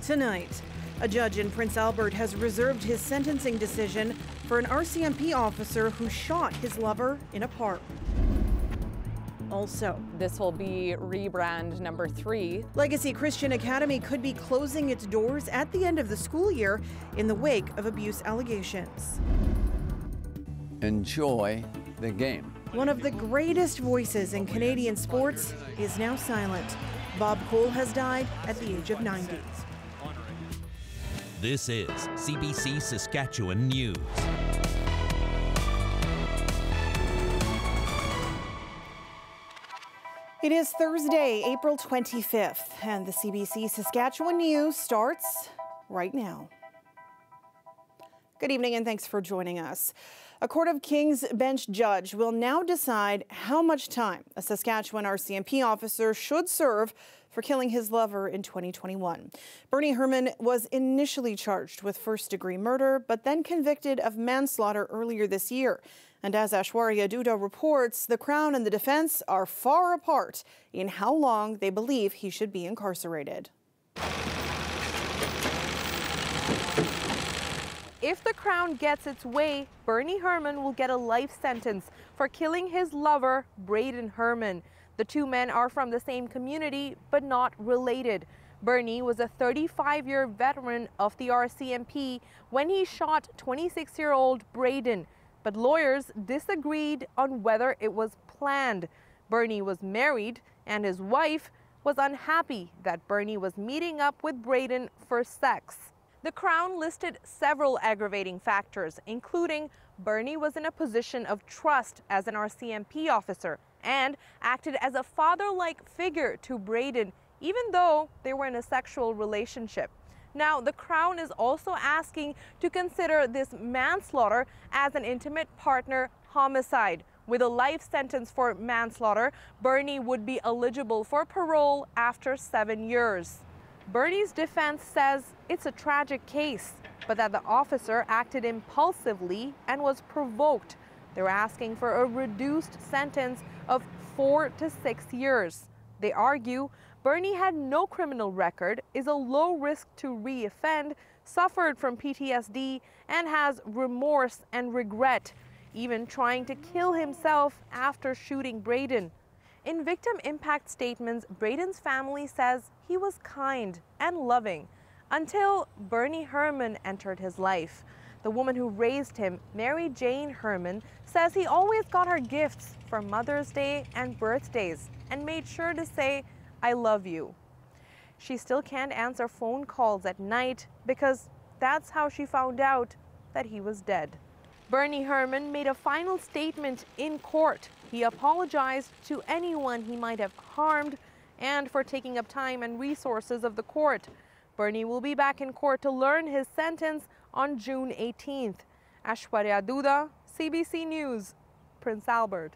Tonight, a judge in Prince Albert has reserved his sentencing decision for an RCMP officer who shot his lover in a park. Also, this will be rebrand number 3. Legacy Christian Academy could be closing its doors at the end of the school year in the wake of abuse allegations. Enjoy the game. One of the greatest voices in Canadian sports is now silent. Bob Cole has died at the age of 90. This is CBC Saskatchewan News. It is Thursday, April 25th, and the CBC Saskatchewan News starts right now. Good evening and thanks for joining us. A Court of King's Bench judge will now decide how much time a Saskatchewan RCMP officer should serve for killing his lover in 2021. Bernie Herman was initially charged with first-degree murder, but then convicted of manslaughter earlier this year. And as Aishwarya Dutta reports, the Crown and the defense are far apart in how long they believe he should be incarcerated. If the Crown gets its way, Bernie Herman will get a life sentence for killing his lover, Braden Herman. The two men are from the same community, but not related. Bernie was a 35-year veteran of the RCMP when he shot 26-year-old Braden. But lawyers disagreed on whether it was planned. Bernie was married, and his wife was unhappy that Bernie was meeting up with Braden for sex. The Crown listed several aggravating factors, including Bernie was in a position of trust as an RCMP officer and acted as a father-like figure to Braden, even though they were in a sexual relationship. Now, the Crown is also asking to consider this manslaughter as an intimate partner homicide. With a life sentence for manslaughter, Bernie would be eligible for parole after 7 years. Bernie's defense says it's a tragic case, but that the officer acted impulsively and was provoked. They're asking for a reduced sentence of 4 to 6 years. They argue Bernie had no criminal record, is a low risk to re-offend, suffered from PTSD, and has remorse and regret, even trying to kill himself after shooting Braden. In victim impact statements, Braden's family says he was kind and loving until Bernie Herman entered his life. The woman who raised him, Mary Jane Herman, says he always got her gifts for Mother's Day and birthdays and made sure to say, "I love you." She still can't answer phone calls at night because that's how she found out that he was dead. Bernie Herman made a final statement in court. He apologized to anyone he might have harmed and for taking up time and resources of the court. Bernie will be back in court to learn his sentence on June 18th. Aishwarya Dutta, CBC News, Prince Albert.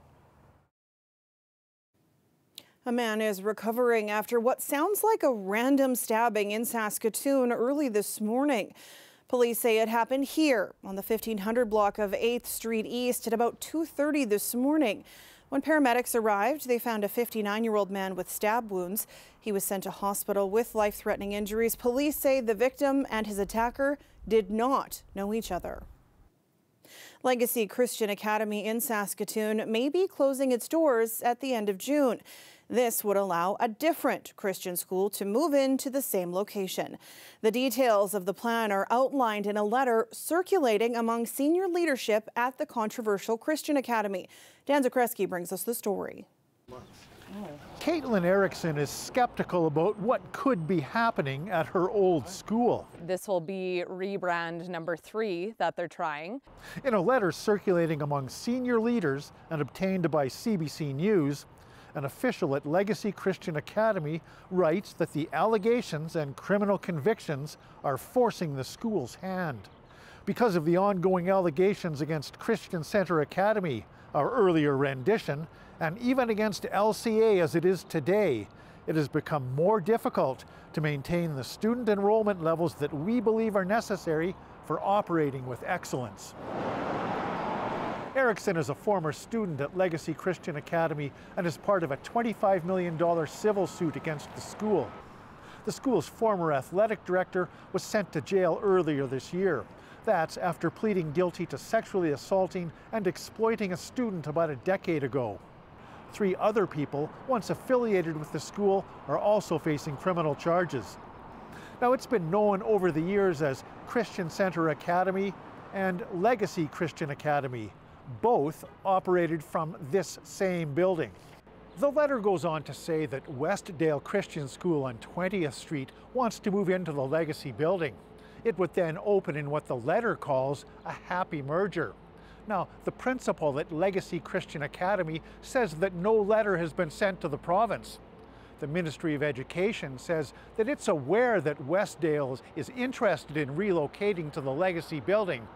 A man is recovering after what sounds like a random stabbing in Saskatoon early this morning. Police say it happened here on the 1500 block of 8th Street East at about 2:30 this morning. When paramedics arrived, they found a 59-year-old man with stab wounds. He was sent to hospital with life-threatening injuries. Police say the victim and his attacker did not know each other. Legacy Christian Academy in Saskatoon may be closing its doors at the end of June. This would allow a different Christian school to move into the same location. The details of the plan are outlined in a letter circulating among senior leadership at the controversial Christian Academy. Dan Zakreski brings us the story. Caitlin Erickson is skeptical about what could be happening at her old school. This will be rebrand number 3 that they're trying. In a letter circulating among senior leaders and obtained by CBC News, an official at Legacy Christian Academy writes that the allegations and criminal convictions are forcing the school's hand. Because of the ongoing allegations against Christian Centre Academy, our earlier rendition, and even against LCA as it is today, it has become more difficult to maintain the student enrollment levels that we believe are necessary for operating with excellence. Erickson is a former student at Legacy Christian Academy and is part of a $25 million civil suit against the school. The school's former athletic director was sent to jail earlier this year. That's after pleading guilty to sexually assaulting and exploiting a student about a decade ago. 3 other people, once affiliated with the school, are also facing criminal charges. Now, it's been known over the years as Christian Center Academy and Legacy Christian Academy. Both operated from this same building. The letter goes on to say that Westdale Christian School on 20th Street wants to move into the Legacy building. It would then open in what the letter calls a happy merger. Now, the principal at Legacy Christian Academy says that no letter has been sent to the province. The Ministry of Education says that it's aware that Westdale is interested in relocating to the Legacy building,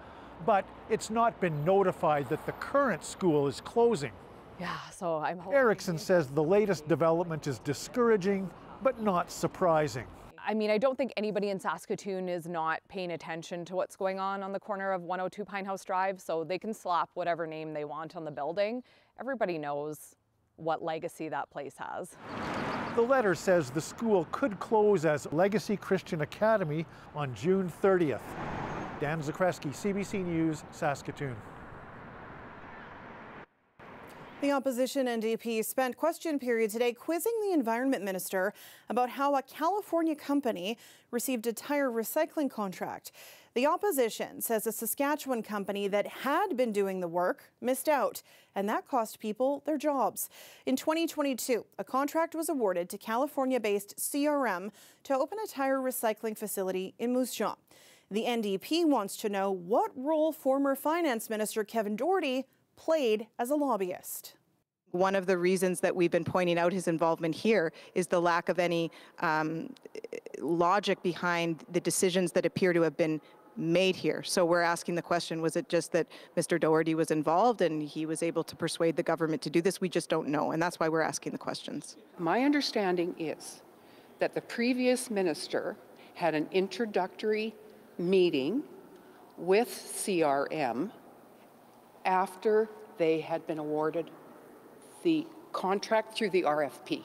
but it's not been notified that the current school is closing. Yeah, so I'm hoping. Erickson says the latest development is discouraging, but not surprising. I mean, I don't think anybody in Saskatoon is not paying attention to what's going on the corner of 102 Pine House Drive, so they can slap whatever name they want on the building. Everybody knows what legacy that place has. The letter says the school could close as Legacy Christian Academy on June 30th. Dan Zakreski, CBC News, Saskatoon. The opposition NDP spent question period today quizzing the Environment Minister about how a California company received a tire recycling contract. The opposition says a Saskatchewan company that had been doing the work missed out, and that cost people their jobs. In 2022, a contract was awarded to California-based CRM to open a tire recycling facility in Moose Jaw. The NDP wants to know what role former Finance Minister Kevin Doherty played as a lobbyist. One of the reasons that we've been pointing out his involvement here is the lack of any logic behind the decisions that appear to have been made here. So we're asking the question, was it just that Mr. Doherty was involved and he was able to persuade the government to do this? We just don't know, and that's why we're asking the questions. My understanding is that the previous minister had an introductory meeting with CRM after they had been awarded the contract through the RFP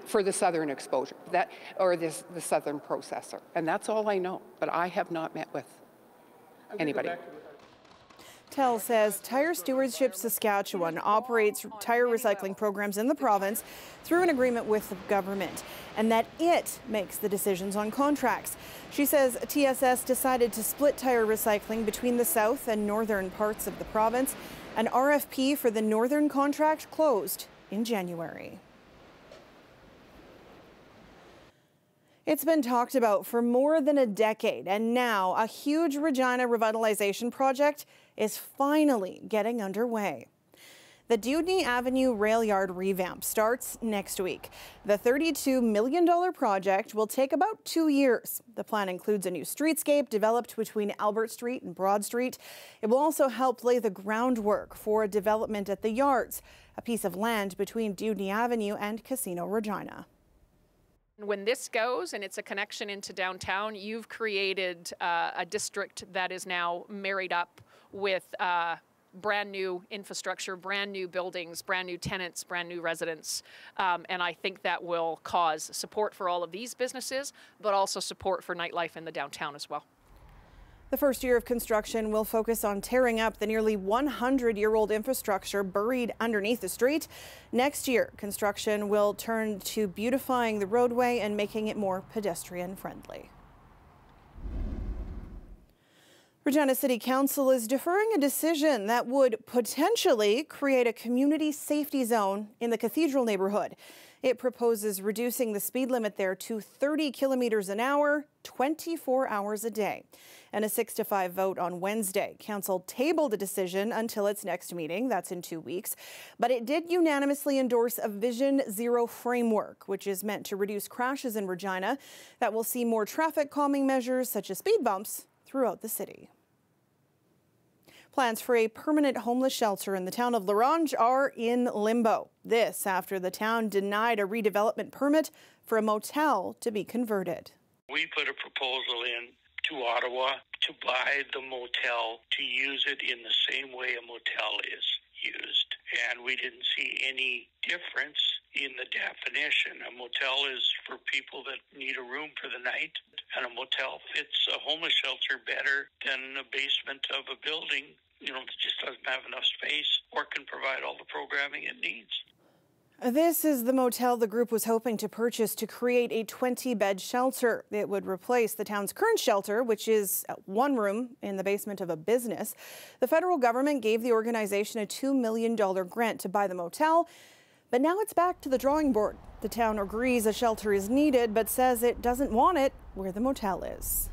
for the southern exposure, the southern processor. And that's all I know, but I have not met with anybody. Tell says Tire Stewardship Saskatchewan operates tire recycling programs in the province through an agreement with the government, and that it makes the decisions on contracts. She says TSS decided to split tire recycling between the south and northern parts of the province. An RFP for the northern contract closed in January. It's been talked about for more than a decade, and now a huge Regina revitalization project is finally getting underway. The Dewdney Avenue rail yard revamp starts next week. The $32 million project will take about 2 years. The plan includes a new streetscape developed between Albert Street and Broad Street. It will also help lay the groundwork for a development at the yards, a piece of land between Dewdney Avenue and Casino Regina. When this goes and it's a connection into downtown, you've created a district that is now married up with brand new infrastructure, brand new buildings, brand new tenants, brand new residents. And I think that will cause support for all of these businesses, but also support for nightlife in the downtown as well. The first year of construction will focus on tearing up the nearly 100-year-old infrastructure buried underneath the street. Next year, construction will turn to beautifying the roadway and making it more pedestrian-friendly. Regina City Council is deferring a decision that would potentially create a community safety zone in the Cathedral neighborhood. It proposes reducing the speed limit there to 30 kilometers an hour, 24 hours a day. In a 6-5 vote on Wednesday, Council tabled a decision until its next meeting, that's in 2 weeks, but it did unanimously endorse a Vision Zero framework, which is meant to reduce crashes in Regina that will see more traffic calming measures such as speed bumps throughout the city. Plans for a permanent homeless shelter in the town of Larange are in limbo. This after the town denied a redevelopment permit for a motel to be converted. We put a proposal in to Ottawa to buy the motel, to use it in the same way a motel is used. and we didn't see any difference in the definition. A motel is for people that need a room for the night, and a motel fits a homeless shelter better than a basement of a building, that just doesn't have enough space or can provide all the programming it needs. This is the motel the group was hoping to purchase to create a 20-bed shelter. It would replace the town's current shelter, which is one room in the basement of a business. The federal government gave the organization a $2 million grant to buy the motel, but now it's back to the drawing board. The town agrees a shelter is needed, but says it doesn't want it where the motel is.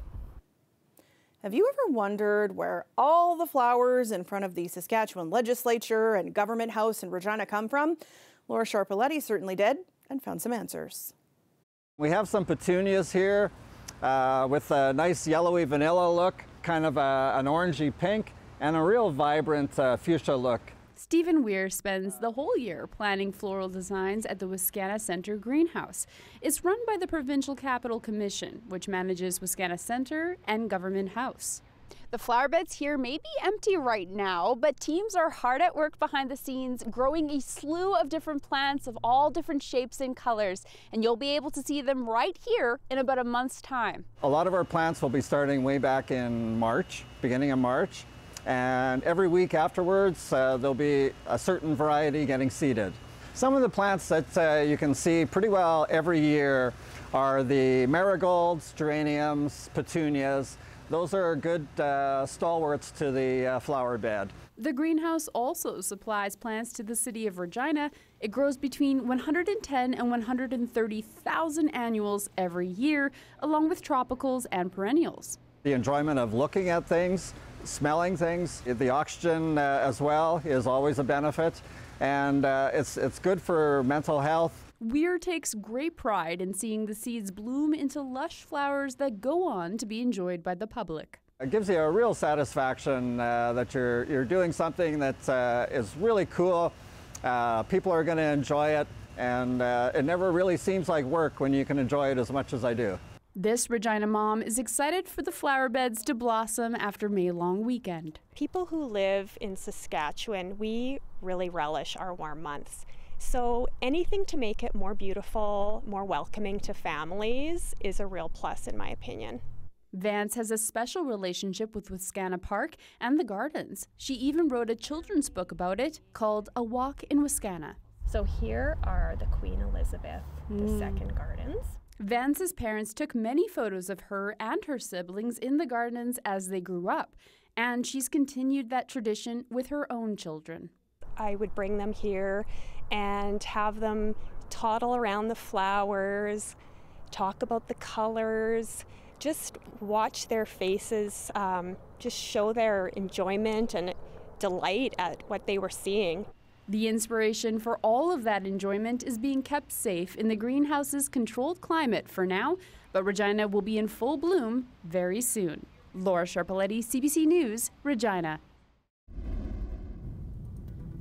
Have you ever wondered where all the flowers in front of the Saskatchewan legislature and government house in Regina come from? Laura Sharpaletti certainly did and found some answers. We have some petunias here with a nice yellowy vanilla look, kind of an orangey pink, and a real vibrant fuchsia look. Stephen Weir spends the whole year planning floral designs at the Wascana Centre greenhouse. It's run by the Provincial Capital Commission, which manages Wascana Centre and Government House. The flower beds here may be empty right now, but teams are hard at work behind the scenes, growing a slew of different plants of all different shapes and colors, and you'll be able to see them right here in about a month's time. A lot of our plants will be starting way back in March, beginning of March, and every week afterwards there'll be a certain variety getting seeded. Some of the plants that you can see pretty well every year are the marigolds, geraniums, petunias. Those are good stalwarts to the flower bed. The greenhouse also supplies plants to the city of Regina. It grows between 110 and 130,000 annuals every year, along with tropicals and perennials. The enjoyment of looking at things, smelling things, the oxygen as well is always a benefit, and it's good for mental health. Weir takes great pride in seeing the seeds bloom into lush flowers that go on to be enjoyed by the public. It gives you a real satisfaction that you're doing something that is really cool. People are going to enjoy it, and it never really seems like work when you can enjoy it as much as I do. This Regina mom is excited for the flower beds to blossom after May long weekend. People who live in Saskatchewan, we really relish our warm months. So anything to make it more beautiful, more welcoming to families is a real plus in my opinion. Vance has a special relationship with Wascana Park and the gardens. She even wrote a children's book about it called A Walk in Wascana. So here are the Queen Elizabeth II gardens. Vance's parents took many photos of her and her siblings in the gardens as they grew up, and she's continued that tradition with her own children. I would bring them here and have them toddle around the flowers, talk about the colors, just watch their faces, just show their enjoyment and delight at what they were seeing. The inspiration for all of that enjoyment is being kept safe in the greenhouse's controlled climate for now, but Regina will be in full bloom very soon. Laura Sharpaletti, CBC News, Regina.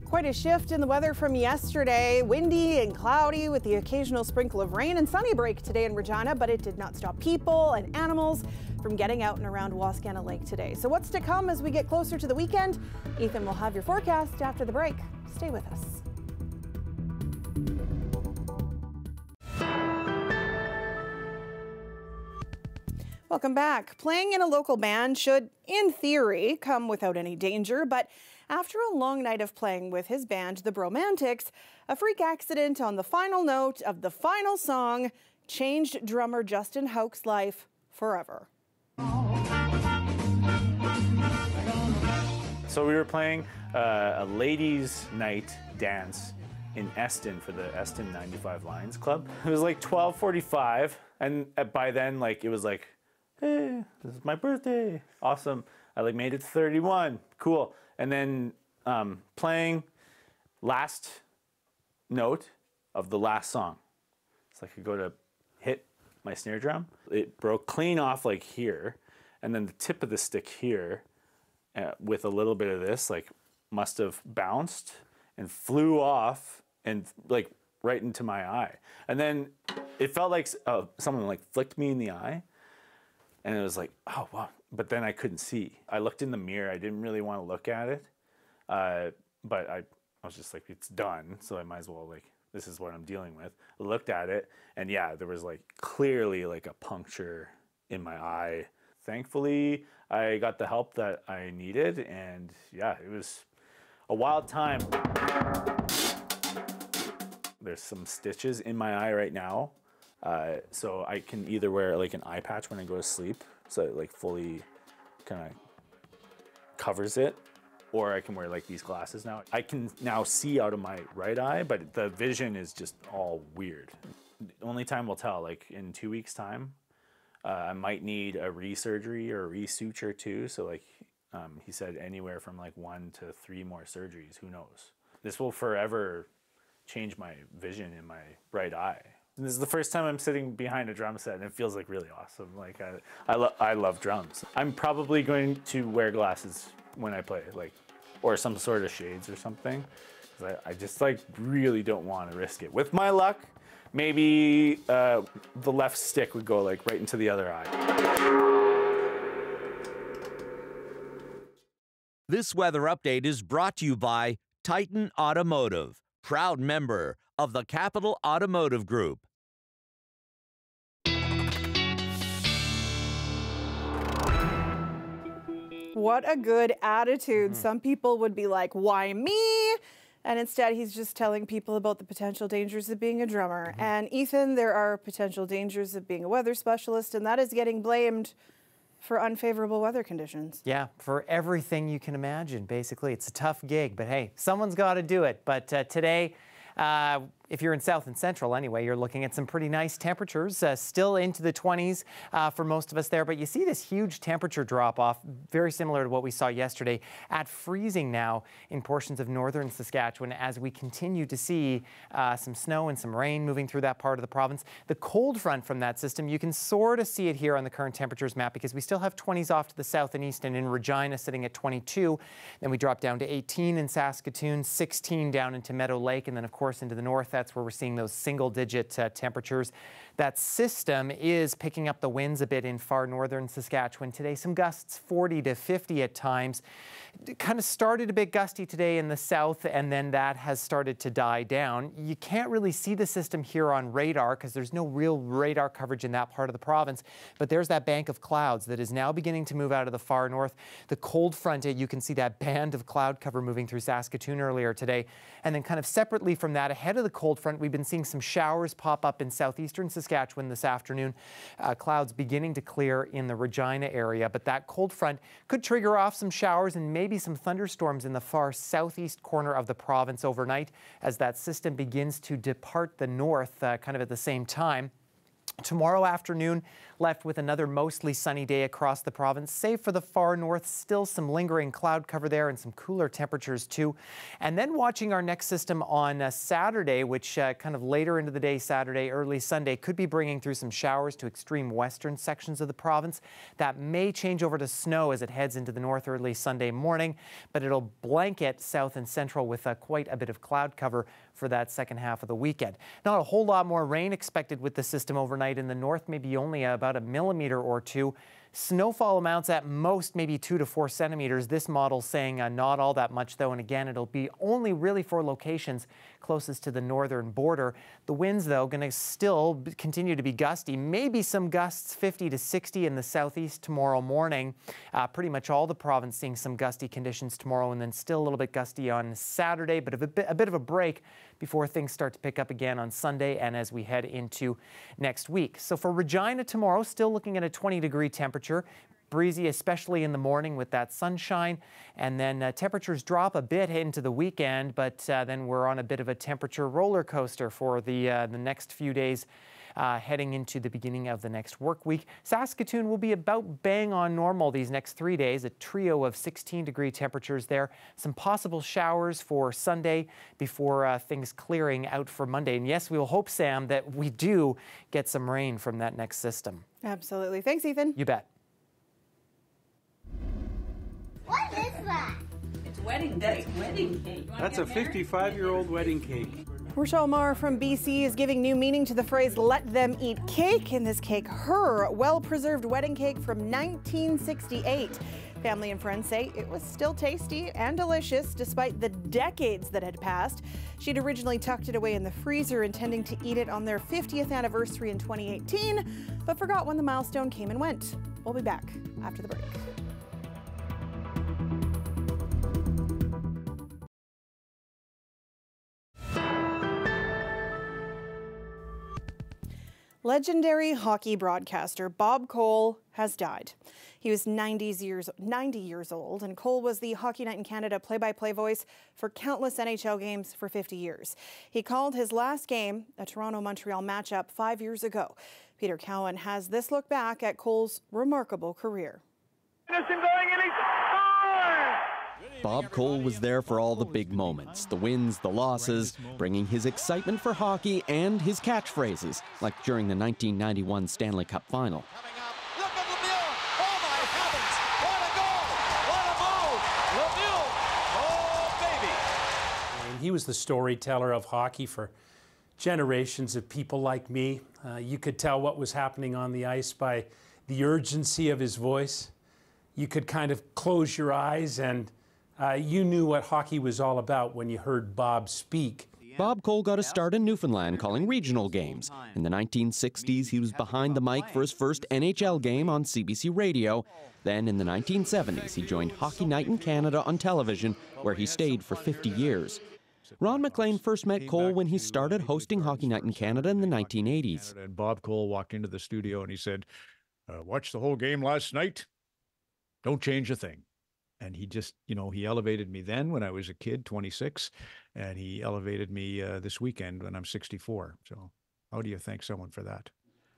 Quite a shift in the weather from yesterday. Windy and cloudy with the occasional sprinkle of rain, and sunny break today in Regina, but it did not stop people and animals from getting out and around Wascana Lake today. So what's to come as we get closer to the weekend? Ethan will have your forecast after the break. Stay with us. Welcome back. Playing in a local band should, in theory, come without any danger, but after a long night of playing with his band, the Bromantics, a freak accident on the final note of the final song changed drummer Justin Houck's life forever. So we were playing a ladies' night dance in Eston for the Eston 95 Lions Club. It was like 12:45, and by then, like, it was like, hey, this is my birthday. Awesome. I like made it to 31. Cool. And then playing last note of the last song. So I could go to hit my snare drum. It broke clean off like here, and then the tip of the stick here with a little bit of this like must have bounced and flew off and like right into my eye. And then it felt like someone like flicked me in the eye, and it was like, oh wow. But then I couldn't see. I looked in the mirror. I didn't really want to look at it, but I was just like, it's done, so I might as well, like, this is what I'm dealing with. I looked at it, and yeah, there was like clearly like a puncture in my eye. Thankfully, I got the help that I needed, and yeah, it was a wild time. There's some stitches in my eye right now, so I can either wear like an eye patch when I go to sleep, so it like fully kind of covers it, or I can wear like these glasses now. I can now see out of my right eye, but the vision is just all weird. Only time will tell, like in 2 weeks' time, I might need a resurgery or a resuture too. So like he said anywhere from like 1 to 3 more surgeries, who knows? This will forever change my vision in my right eye. And this is the first time I'm sitting behind a drum set, and it feels like really awesome. Like I love drums. I'm probably going to wear glasses when I play, like, or some sort of shades or something. I just like really don't want to risk it. With my luck, maybe the left stick would go like right into the other eye. This weather update is brought to you by Titan Automotive, proud member of the Capital Automotive Group. What a good attitude. Some people would be like, why me? And instead, he's just telling people about the potential dangers of being a drummer. And Ethan, there are potential dangers of being a weather specialist, and that is getting blamed for unfavorable weather conditions. Yeah, for everything you can imagine, basically. It's a tough gig, but hey, someone's got to do it. But today, if you're in South and Central anyway, you're looking at some pretty nice temperatures, still into the 20s for most of us there. But you see this huge temperature drop off, very similar to what we saw yesterday, at freezing now in portions of northern Saskatchewan as we continue to see some snow and some rain moving through that part of the province. The cold front from that system, you can sort of see it here on the current temperatures map because we still have 20s off to the south and east, and in Regina sitting at 22. Then we drop down to 18 in Saskatoon, 16 down into Meadow Lake, and then of course into the north, that's where we're seeing those single-digit temperatures. That system is picking up the winds a bit in far northern Saskatchewan today. Some gusts 40 to 50 at times. It kind of started a bit gusty today in the south, and then that has started to die down. You can't really see the system here on radar because there's no real radar coverage in that part of the province, but there's that bank of clouds that is now beginning to move out of the far north. The cold front, you can see that band of cloud cover moving through Saskatoon earlier today. And then kind of separately from that, ahead of the cold front, we've been seeing some showers pop up in southeastern Saskatchewan this afternoon. Clouds beginning to clear in the Regina area, but that cold front could trigger off some showers and maybe some thunderstorms in the far southeast corner of the province overnight as that system begins to depart the north kind of at the same time. Tomorrow afternoon, left with another mostly sunny day across the province, save for the far north, still some lingering cloud cover there and some cooler temperatures too. And then watching our next system on Saturday, which kind of later into the day, Saturday, early Sunday, could be bringing through some showers to extreme western sections of the province. That may change over to snow as it heads into the north early Sunday morning, but it'll blanket south and central with quite a bit of cloud cover for that second half of the weekend. Not a whole lot more rain expected with the system overnight in the north, maybe only about a millimeter or two. Snowfall amounts at most maybe 2 to 4 centimeters. This model saying not all that much though, and again it'll be only really for locations closest to the northern border. The winds though going to still continue to be gusty, maybe some gusts 50 to 60 in the southeast tomorrow morning. Pretty much all the province seeing some gusty conditions tomorrow, and then still a little bit gusty on Saturday, but a bit of a break before things start to pick up again on Sunday and as we head into next week. So for Regina tomorrow, still looking at a 20-degree temperature. Breezy, especially in the morning with that sunshine, and then temperatures drop a bit into the weekend, but then we're on a bit of a temperature roller coaster for the next few days heading into the beginning of the next work week. Saskatoon will be about bang on normal these next 3 days, a trio of 16-degree temperatures there. Some possible showers for Sunday before things clearing out for Monday. And yes, we will hope, Sam, that we do get some rain from that next system. Absolutely. Thanks, Ethan. You bet. What is that? It's wedding cake. That's wedding cake. That's a 55-year-old wedding cake. Rochelle Marr from BC is giving new meaning to the phrase, let them eat cake. In this cake, her well-preserved wedding cake from 1968. Family and friends say it was still tasty and delicious despite the decades that had passed. She'd originally tucked it away in the freezer, intending to eat it on their 50th anniversary in 2018, but forgot when the milestone came and went. We'll be back after the break. Legendary hockey broadcaster Bob Cole has died. He was 90 years old, and Cole was the Hockey Night in Canada play-by-play voice for countless NHL games for 50 years. He called his last game, a Toronto-Montreal matchup, 5 years ago. Peter Cowan has this look back at Cole's remarkable career. Bob Cole was there for all the big moments, the wins, the losses, bringing his excitement for hockey and his catchphrases, like during the 1991 Stanley Cup Final. He was the storyteller of hockey for generations of people like me. You could tell what was happening on the ice by the urgency of his voice. You could kind of close your eyes and you knew what hockey was all about when you heard Bob speak. Bob Cole got a start in Newfoundland calling regional games. In the 1960s, he was behind the mic for his first NHL game on CBC Radio. Then in the 1970s, he joined Hockey Night in Canada on television, where he stayed for 50 years. Ron McLean first met Cole when he started hosting Hockey Night in Canada in the 1980s. And Bob Cole walked into the studio and he said, watched the whole game last night. Don't change a thing. And he just, he elevated me then when I was a kid, 26, and he elevated me this weekend when I'm 64. So how do you thank someone for that?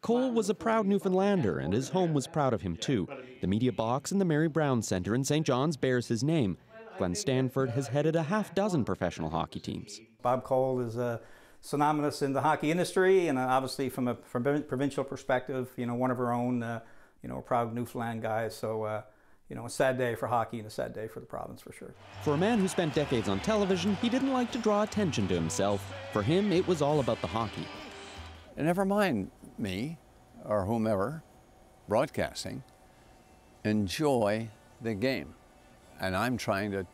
Cole was a proud Newfoundlander, and his home was proud of him too. The media box in the Mary Brown Centre in St. John's bears his name. Glenn Stanford has headed a half-dozen professional hockey teams. Bob Cole is synonymous in the hockey industry, and obviously from a provincial perspective, one of our own, a proud Newfoundland guy. So, a sad day for hockey and a sad day for the province for sure. For a man who spent decades on television, he didn't like to draw attention to himself. For him, it was all about the hockey. And never mind me or whomever broadcasting, enjoy the game. And I'm trying to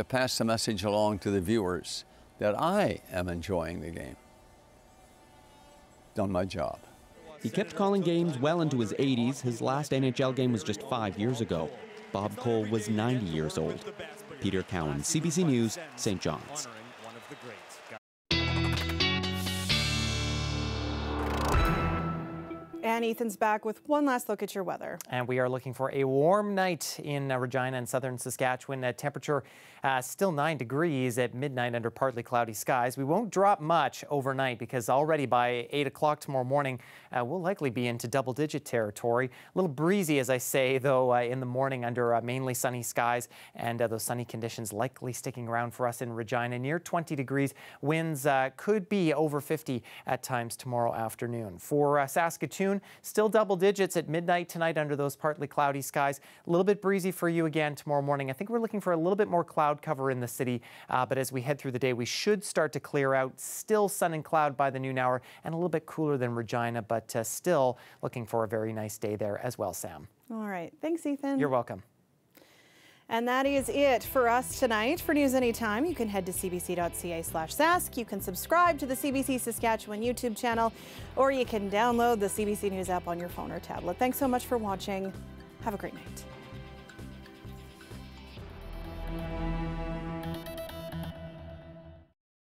pass the message along to the viewers that I am enjoying the game. Done my job. He kept calling games well into his 80s. His last NHL game was just 5 years ago. Bob Cole was 90 years old. Peter Cowan, CBC News, St. John's. And Ethan's back with one last look at your weather. And we are looking for a warm night in Regina and southern Saskatchewan. Temperature still 9 degrees at midnight under partly cloudy skies. We won't drop much overnight because already by 8 o'clock tomorrow morning, we'll likely be into double-digit territory. A little breezy, as I say, though, in the morning under mainly sunny skies, and those sunny conditions likely sticking around for us in Regina. Near 20 degrees. Winds could be over 50 at times tomorrow afternoon. For Saskatoon, still double digits at midnight tonight under those partly cloudy skies. A little bit breezy for you again tomorrow morning. I think we're looking for a little bit more cloud cover in the city, but as we head through the day, we should start to clear out. Still sun and cloud by the noon hour and a little bit cooler than Regina, but still looking for a very nice day there as well, Sam. All right. Thanks, Ethan. You're welcome. And that is it for us tonight. For News Anytime, you can head to cbc.ca/sask. You can subscribe to the CBC Saskatchewan YouTube channel, or you can download the CBC News app on your phone or tablet. Thanks so much for watching. Have a great night.